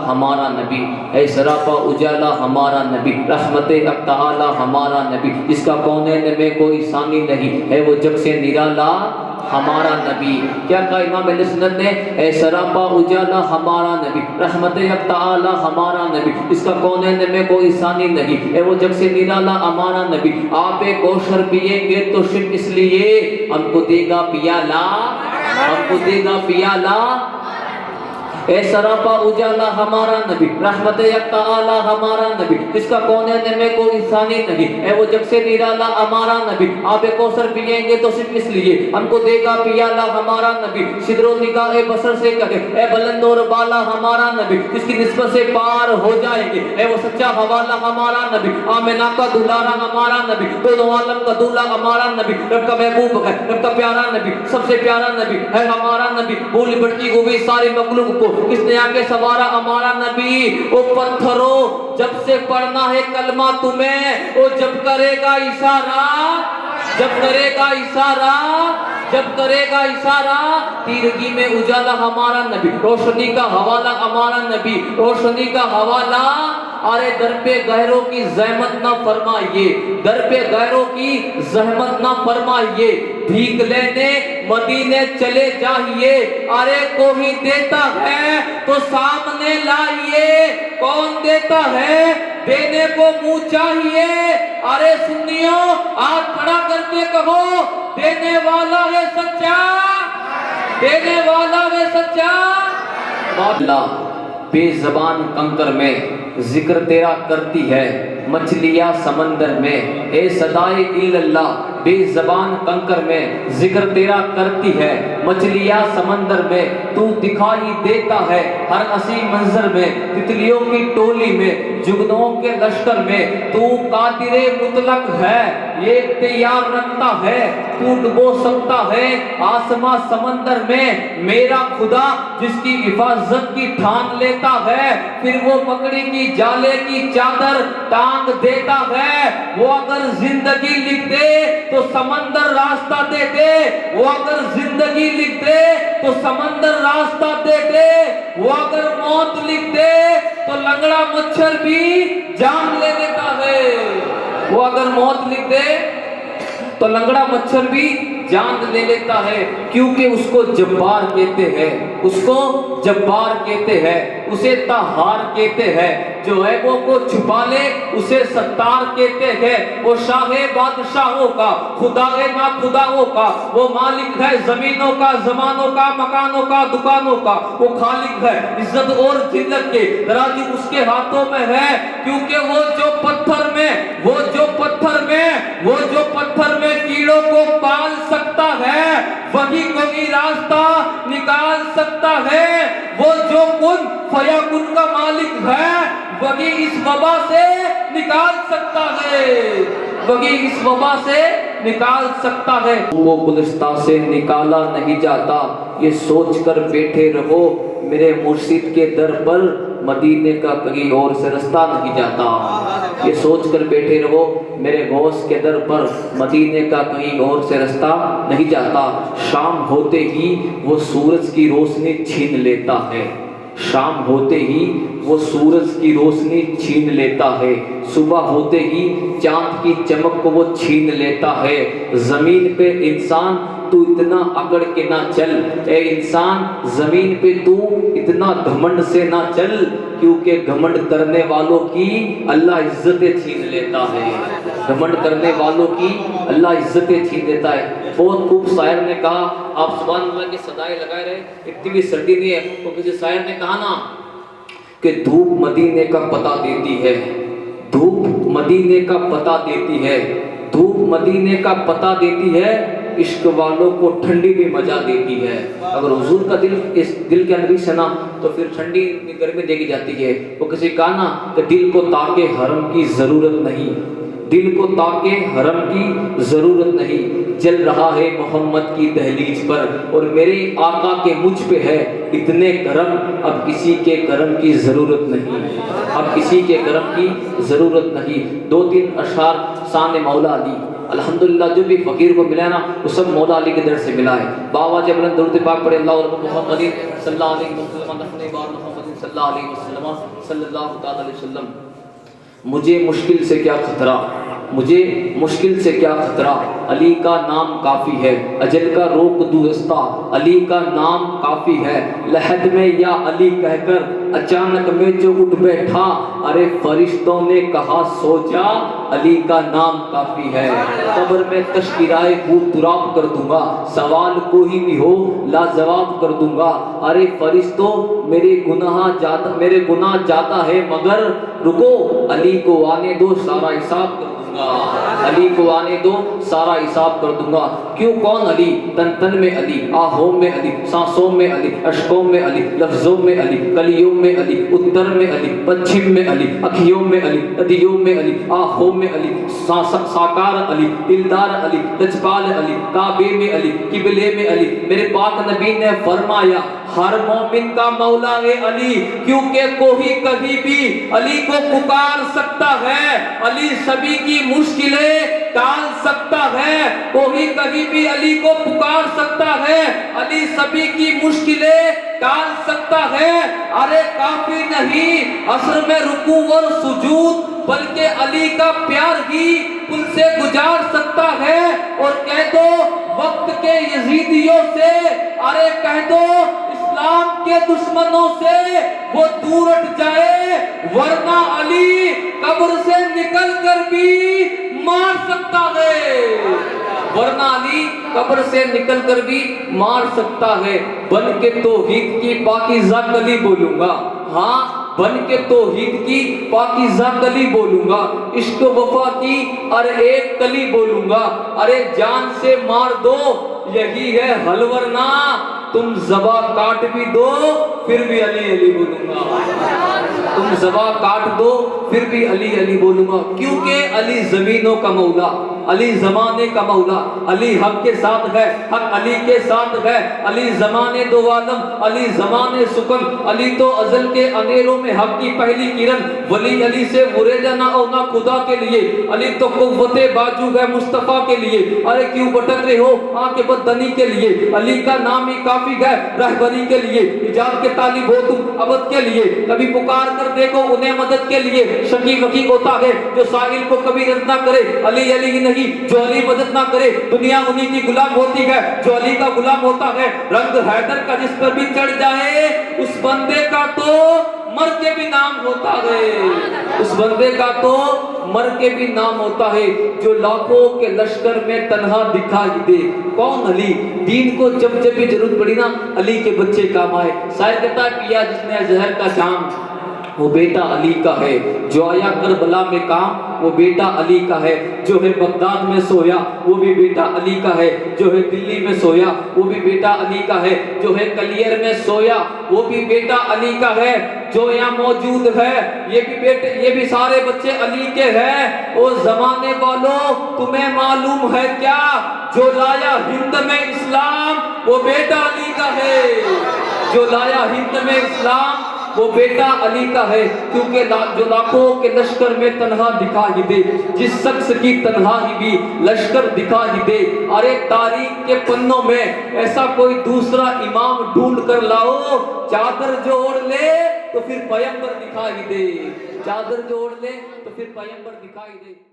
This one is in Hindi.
हमारा नबी, है सरापा उजाला हमारा नबी, रहमते अक्ताला हमारा नबी, जिसका कौनैन में कोई सानी नहीं, है वो जग से निराला हमारा नबी। क्या कहा इमाम अहले सुन्नत ने? ए सरापा उजाला हमारा नबी, रहमते अक्ताला हमारा नबी, इसका कौनैन में कोई सानी नहीं, है वो जग से निराला हमारा नबी। आप एक कौशर पिएंगे तो सिर्फ इसलिए हमको देगा पियाला, हमको देगा पियाला। ए सरापा उजाला हमारा नबी, रहमते अक्ताला हमारा नबी, जिसका कौनैन में कोई सानी नहीं, है वो जग से निराला हमारा नबी। आप एक कौसर पिएंगे तो सिर्फ इसलिए हमको देगा पियाला हमारा नबी। सिदरो निगाहे बसर से कहे ए बुलंद और बाला हमारा नबी, जिसकी निस्बत से पार हो जाएंगे, है वो सच्चा हवाला हमारा नबी। आमिना का दुलारा हमारा नबी, दोनों आलम का दूल्हा हमारा नबी, रब का महबूब है, रब का प्यारा नबी, सबसे प्यारा नबी है हमारा नबी। भूल भटकी हुई सारी मखलूक को किसने आके सवारा हमारा नबी। ओ पत्थरों जब से पढ़ना है कलमा तुम्हें, ओ जब करेगा इशारा, जब करेगा इशारा, जब करेगा इशारा, तीरगी में उजाला हमारा नबी, रोशनी का हवाला हमारा नबी, रोशनी का हवाला। अरे दर पे गैरों की जहमत ना फरमाइए, दर पे गैरों की जहमत ना फरमाइए, भीख लेने मदीने चले जाइए। अरे कोई देता है तो सामने लाइए, कौन देता है देने को मुंह चाहिए। अरे सुनियो हाथ खड़ा करके कहो, देने वाला है सच्चा, देने वाला है सच्चा। बेज़बान कंकर में जिक्र तेरा करती है मछलियां समंदर में, ए सदाए इल्लल्लाह बेज़बान कंकर में जिक्र तेरा करती है मछलियां समंदर में। तू दिखाई देता है हर हंसी मंजर में, तितलियों की टोली में, जुगनुओं के लश्कर में। तू कादिरे मुतलक है, ये तैयार रखता है, तू डुबो सकता है आसमां समंदर में। मेरा खुदा जिसकी हिफाजत की ठान लेता है, फिर वो मकड़ी की जाले की चादर टांग देता है। वो अगर जिंदगी लिख दे तो समंदर रास्ता दे दे, वो अगर जिंदगी लिख दे तो समंदर रास्ता दे दे। वो अगर मौत लिख दे तो लंगड़ा मच्छर भी जान ले लेता है, वो अगर मौत लिख दे तो लंगड़ा मच्छर भी जान ले लेता है। क्योंकि उसको जब्बार कहते हैं, उसको जब्बार कहते हैं, उसे तहार कहते हैं। जो है वो को छुपा ले उसे सत्तार कहते हैं। वो शाहे बादशाहों का, खुदाए ना खुदाओं का, वो मालिक है जमीनों का, जमानों का, मकानों का, दुकानों का। वो खालिक है इज्जत और जिल्लत के तराजू उसके हाथों में है। क्योंकि वो जो पत्थर में, वो जो पत्थर में, वो जो पत्थर में कीड़ों को पाल सकता है, वही कोई रास्ता निकाल सकता है। वो जो कुन फयाकुन का मालिक है, वही इस वबा से निकाल सकता है, वही इस वबा से निकाल सकता है। वो गुलिस्तां से निकाला नहीं जाता, ये सोच कर बैठे रहो मेरे मुर्शिद के दर पर मदीने का कहीं और से रास्ता नहीं जाता। ये सोच कर बैठे रहो मेरे गौस के दर पर मदीने का कहीं और से रास्ता नहीं जाता। शाम होते ही वो सूरज की रोशनी छीन लेता है, शाम होते ही वो सूरज की रोशनी छीन लेता है। सुबह होते ही चांद की चमक को वो छीन लेता है। जमीन पे इंसान तू इतना अकड़ के ना चल, ए इंसान जमीन पे तू इतना घमंड से ना चल, क्योंकि घमंड करने वालों की अल्लाह इज्जतें छीन लेता है। घमंड करने वालों की अल्लाह इज्जतें छीन लेता है। बहुत खूब शायर ने कहा, आप सुभान अल्लाह की सदाएं लगाए रहे, इतनी भी सर्दी नहीं है। तो किसी शायर ने कहा ना कि धूप मदीने का पता देती है, धूप मदीने का पता देती है, धूप मदीने का पता देती है, इश्क वालों को ठंडी भी मजा देती है। अगर हुजूर का दिल इस दिल के अंदर से ना तो फिर ठंडी गर्मी देखी जाती है। वो किसी कहा ना कि दिल को ताके हरम की जरूरत नहीं, दिल को ताके हरम की जरूरत नहीं। जल रहा है मोहम्मद की दहलीज पर और मेरे आका के मुझ पे है इतने करम, अब किसी के करम की जरूरत नहीं, अब किसी के करम की जरूरत नहीं। 2-3 अशआर शान मौला अली, अल्हम्दुलिल्लाह जो भी फकीर को मिला ना वो सब मौला अली के दर से मिला है। बाबा जब दुरूद पाक पढ़े अल्लाह और मोहम्मद सल्लल्लाहु अलैहि वसल्लम सल्लल्लाहु अलैहि वसल्लम, मुझे मुश्किल से क्या खतरा, मुझे मुश्किल से क्या खतरा, अली का नाम काफ़ी है, अजल का रोक दुस्ता, अली का नाम काफ़ी है, लहद में या अली कहकर अचानक में जो उठ बैठा, अरे फरिश्तों ने कहा सो जा, अली का नाम काफ़ी है। कब्र में तशकिराए बूत तुराब कर दूंगा, सवाल कोई भी हो लाजवाब कर दूंगा, अरे फरिश्तों मेरे गुनाह जाता है मगर रुको, अली को आने दो सारा हिसाब कर दूंगा, अली को आने दो सारा हिसाब कर दूंगा। क्यों कौन अली? तन तन में अली, आहों में अली, सांसों में अली, अशकों में अली, लफ्जों में अली, कलियों में अली, उत्तर में अली, पश्चिम में अली, अखियों में अली, नदियों में अली, आहों में अली, साकार अली, दिलदार अली, लजपाल अली, काबे में अली, किबले में अली। मेरे पाक नबी ने फरमाया हर मोमिन का मौला है अली, क्योंकि कोई कभी भी अली को पुकार सकता है, अली सभी की मुश्किलें टाल सकता है, कोई कभी भी अली को पुकार सकता है, अली सभी की मुश्किलें टाल सकता है। अरे काफी नहीं असर में रुकू और सुजूद, बल्कि अली का प्यार ही पुल से गुजार सकता है। और कह दो वक्त के यजीदियों से, अरे कह दो इस्लाम के दुश्मनों से वो दूर हट जाए, वरना अली कब्र से निकल कर भी मार सकता है, वरना अली कब्र से निकल कर भी मार सकता है। बन के तौहीद की पाकीज़ा कली बोलूंगा, हाँ बन के तौहीद की पाकीज़ा कली बोलूंगा, इश्क वफा की अरे एक कली बोलूंगा, अरे जान से मार दो यही है हल, वरना तुम ज़बा काट भी दो फिर भी अली अली बोलूंगा, तुम ज़बा काट दो फिर भी अली अली बोलूंगा। क्योंकि अली ज़मीनों का मौला, अली ज़माने का मौला, अली हक के साथ है, हक अली के साथ है, अली ज़माने दो आलम, अली ज़माने सुकन, अली तो अज़ल के अंधेरों में हक की पहली किरण, वली अली से मुरेदा ना हो ना खुदा के लिए, अली तो कुव्वते बाजू है मुस्तफ़ा के लिए, अरे क्यों भटक रहे हो आंखें बदनी के लिए, अली का नाम ही काफी है रहबरी के लिए, इजाब के तालिब हो तुम अबद के लिए, कभी पुकार कर देखो उन्हें मदद के लिए, शकी वकी होता है जो साहिल को कभी रद्द ना करे, अली अली ही नहीं जो अली मदद ना करे, दुनिया उन्हीं की गुलाम होती है जो अली का गुलाम होता है। रंग हैदर का जिस पर भी चढ़ जाए उस बंदे का तो मर के भी नाम होता है, उस बंदे का तो मर के भी नाम होता है, जो लाखों के लश्कर में तन्हा दिखाई दे। कौन? अली। दीन को जब जब भी जरूरत पड़ी ना अली के बच्चे काम आए। शायर कहता पिया जिसने जहर का जाम वो बेटा अली का है, जो आया करबला में काम वो बेटा अली का है, जो है बगदाद में सोया वो भी बेटा अली का है, जो है दिल्ली में सोया वो भी बेटा अली का है, जो है कलियर में सोया वो भी बेटा अली का है, जो यहाँ मौजूद है ये भी सारे बच्चे अली के हैं। ओ जमाने वालों तुम्हें मालूम है क्या, जो लाया हिंद में इस्लाम वो बेटा अली का है, जो लाया हिंद में इस्लाम वो बेटा अली का है। क्योंकि जो लाखों के लश्कर में तन्हा दिखाई दे, जिस शख्स की तन्हाई भी लश्कर दिखाई दे, अरे तारीख के पन्नों में ऐसा कोई दूसरा इमाम ढूंढ कर लाओ, चादर जो ओढ़ ले तो फिर पैगंबर दिखाई दे, चादर जो ओढ़ ले तो फिर पैगंबर दिखाई दे।